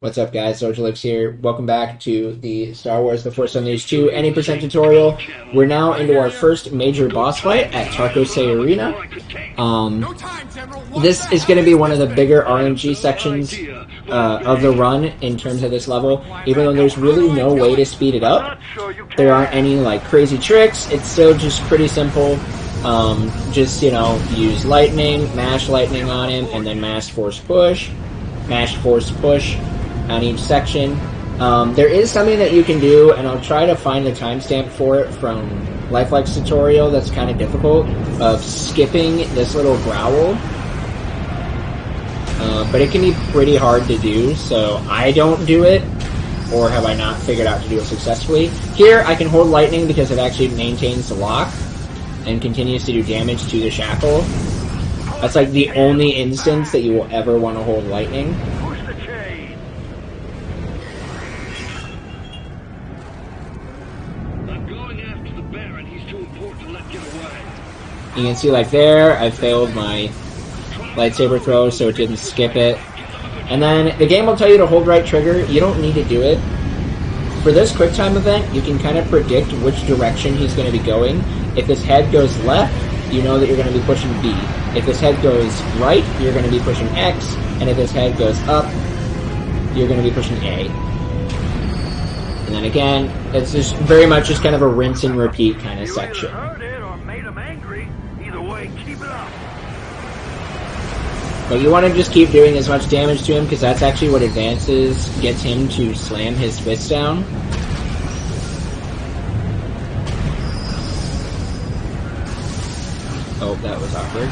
What's up, guys? Sojalix here. Welcome back to the Star Wars The Force Unleashed 2 Any% tutorial. We're now into our first major boss fight at Tarko-Se Arena. This is going to be one of the bigger RNG sections of the run in terms of this level. Even though there's really no way to speed it up, there aren't any like crazy tricks. It's still just pretty simple. Just, you know, use lightning, mash lightning on him, and then mash force push on each section. There is something that you can do, and I'll try to find the timestamp for it from Lifelike's tutorial that's kind of difficult, of skipping this little growl. But it can be pretty hard to do, so I don't do it, or have I not figured out to do it successfully. Here, I can hold lightning because it actually maintains the lock, and continues to do damage to the shackle. That's like the only instance that you will ever want to hold lightning. You can see, like there, I failed my lightsaber throw, so it didn't skip it. And then the game will tell you to hold right trigger. You don't need to do it. For this QuickTime event, you can kind of predict which direction he's going to be going. If his head goes left, you know that you're going to be pushing B. If his head goes right, you're going to be pushing X. And if his head goes up, you're going to be pushing A. And then again, it's just very much just kind of a rinse and repeat kind of section. But you want to just keep doing as much damage to him, because that's actually what advances, gets him to slam his fist down. Oh, that was awkward.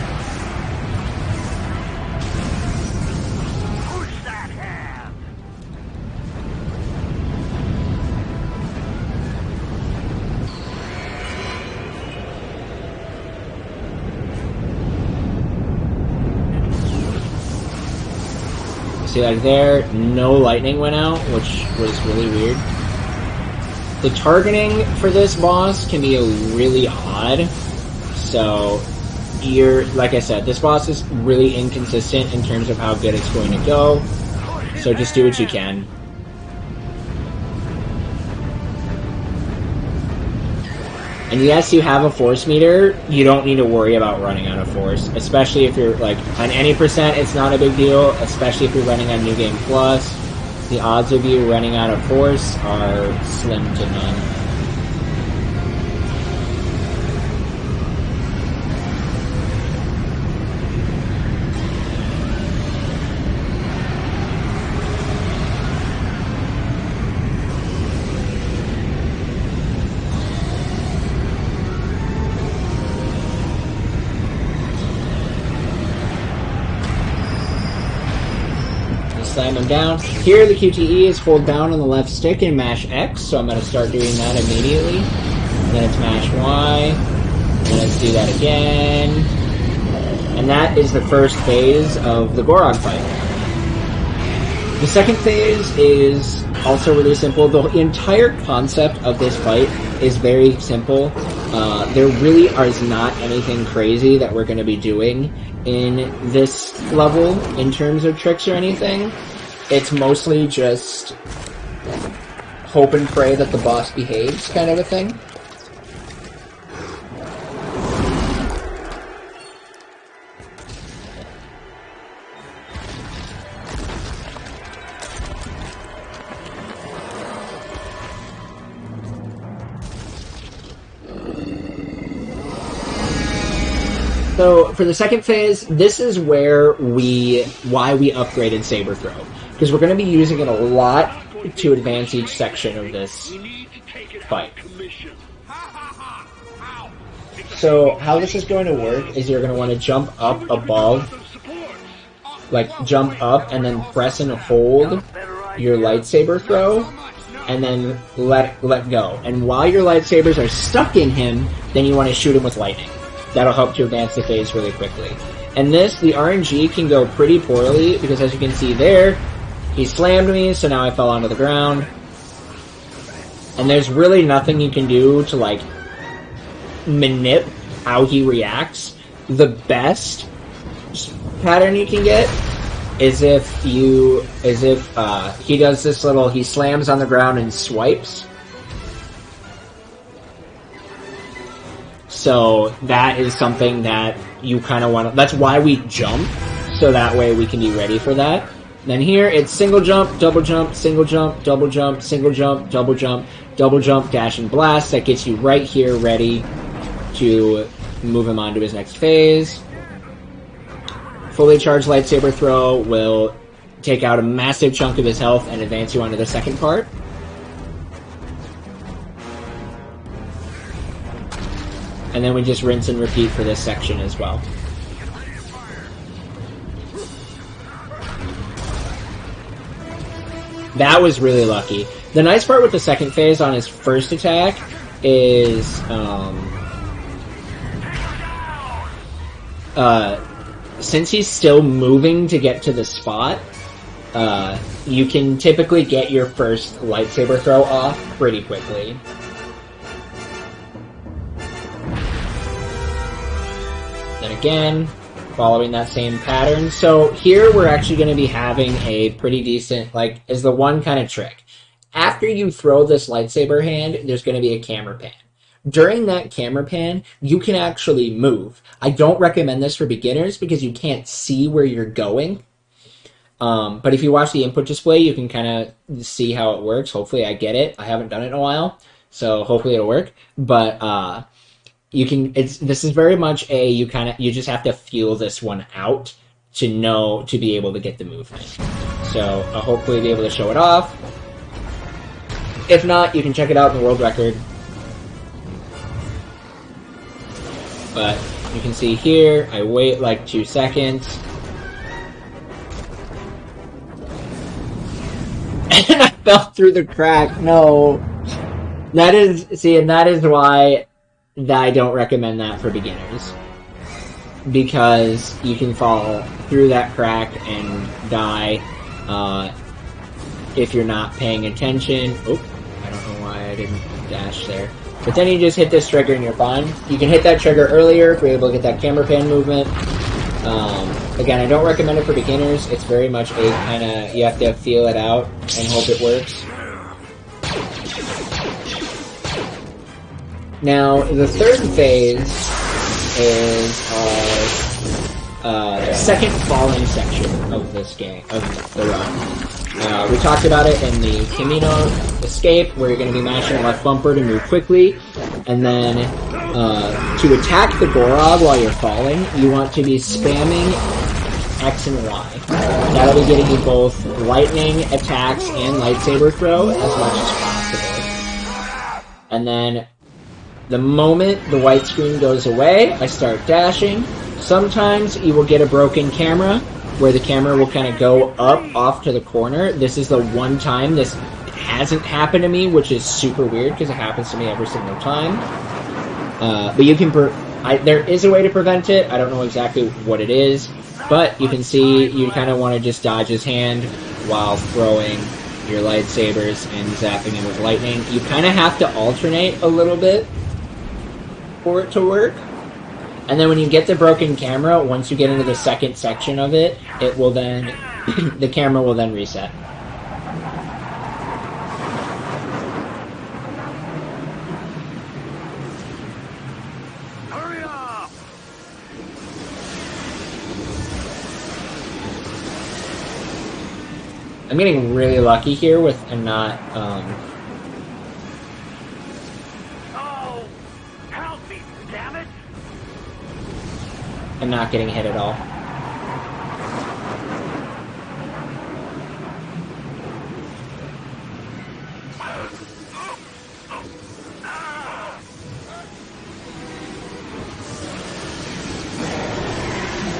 See, like there, no lightning went out, which was really weird. The targeting for this boss can be really odd. So, like I said, this boss is really inconsistent in terms of how good it's going to go. So just do what you can. And yes, you have a force meter. You don't need to worry about running out of force, especially if you're like on any percent. It's not a big deal, especially if you're running on New Game Plus. The odds of you running out of force are slim to none. Slam him down. Here the QTE is hold down on the left stick and mash X, so I'm going to start doing that immediately. And then it's mash Y, and then let's do that again. And that is the first phase of the Gorog fight. The second phase is also really simple. The entire concept of this fight is very simple. There really is not anything crazy that we're going to be doing in this level in terms of tricks or anything. It's mostly just hope and pray that the boss behaves kind of a thing. So for the second phase, this is why we upgraded Saber Throw, because we're going to be using it a lot to advance each section of this fight. So how this is going to work is you're going to want to jump up above, like jump up and then press and hold your lightsaber throw, and then let go. And while your lightsabers are stuck in him, then you want to shoot him with lightning. That'll help to advance the phase really quickly. And this, the RNG can go pretty poorly, because as you can see there, he slammed me, so now I fell onto the ground. And there's really nothing you can do to, like, manip how he reacts. The best pattern you can get is if he does this little, he slams on the ground and swipes. So that is something that you kind of want to, that's why we jump, so that way we can be ready for that. Then here, it's single jump, double jump, single jump, double jump, single jump, double jump, dash and blast. That gets you right here ready to move him on to his next phase. Fully charged lightsaber throw will take out a massive chunk of his health and advance you onto the second part. And then we just rinse and repeat for this section as well. That was really lucky. The nice part with the second phase on his first attack is, since he's still moving to get to the spot, you can typically get your first lightsaber throw off pretty quickly. Then again, following that same pattern. So here we're actually going to be having a pretty decent, like, is the one kind of trick. After you throw this lightsaber hand, there's going to be a camera pan. During that camera pan, you can actually move. I don't recommend this for beginners because you can't see where you're going. But if you watch the input display, you can kind of see how it works. Hopefully I get it. I haven't done it in a while, so hopefully it'll work. But you can. This is very much a you just have to feel this one out to be able to get the movement. So I'll hopefully be able to show it off. If not, you can check it out in the world record. But you can see here, I wait like 2 seconds. And I fell through the crack. No. And that is why I don't recommend that for beginners. Because you can fall through that crack and die if you're not paying attention. Oh, I don't know why I didn't dash there. But then you just hit this trigger and you're fine. You can hit that trigger earlier if you're able to get that camera pan movement. Again, I don't recommend it for beginners. It's very much a kind of, you have to feel it out and hope it works. Now, the third phase is our second falling section of this game, of the run. We talked about it in the Kamino escape, where you're going to be mashing the left bumper to move quickly, and then to attack the Gorog while you're falling, you want to be spamming X and Y. That'll be getting you both lightning attacks and lightsaber throw as much as possible. And then the moment the white screen goes away, I start dashing. Sometimes you will get a broken camera, where the camera will kind of go up off to the corner. This is the one time this hasn't happened to me, which is super weird because it happens to me every single time. But you can, there is a way to prevent it. I don't know exactly what it is, but you can see you kind of want to just dodge his hand while throwing your lightsabers and zapping him with lightning. You kind of have to alternate a little bit for it to work. And then when you get the broken camera, once you get into the second section of it, it will then, the camera will then reset. Hurry up! I'm getting really lucky here with and not, Oh, help me, damn it! and not getting hit at all.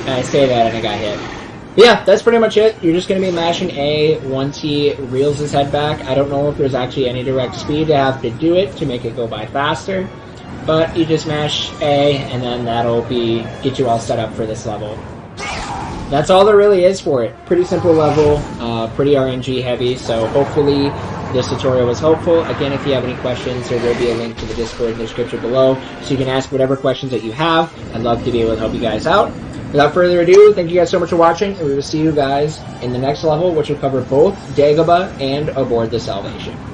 And I say that and I got hit. But yeah, that's pretty much it. You're just going to be mashing A once he reels his head back. I don't know if there's actually any direct speed to have to do it to make it go by faster. But you just mash A, and then that'll get you all set up for this level. That's all there really is for it. Pretty simple level, pretty RNG heavy, so hopefully this tutorial was helpful. Again, if you have any questions, there will be a link to the Discord in the description below, so you can ask whatever questions that you have. I'd love to be able to help you guys out. Without further ado, thank you guys so much for watching, and we will see you guys in the next level, which will cover both Dagobah and Aboard the Salvation.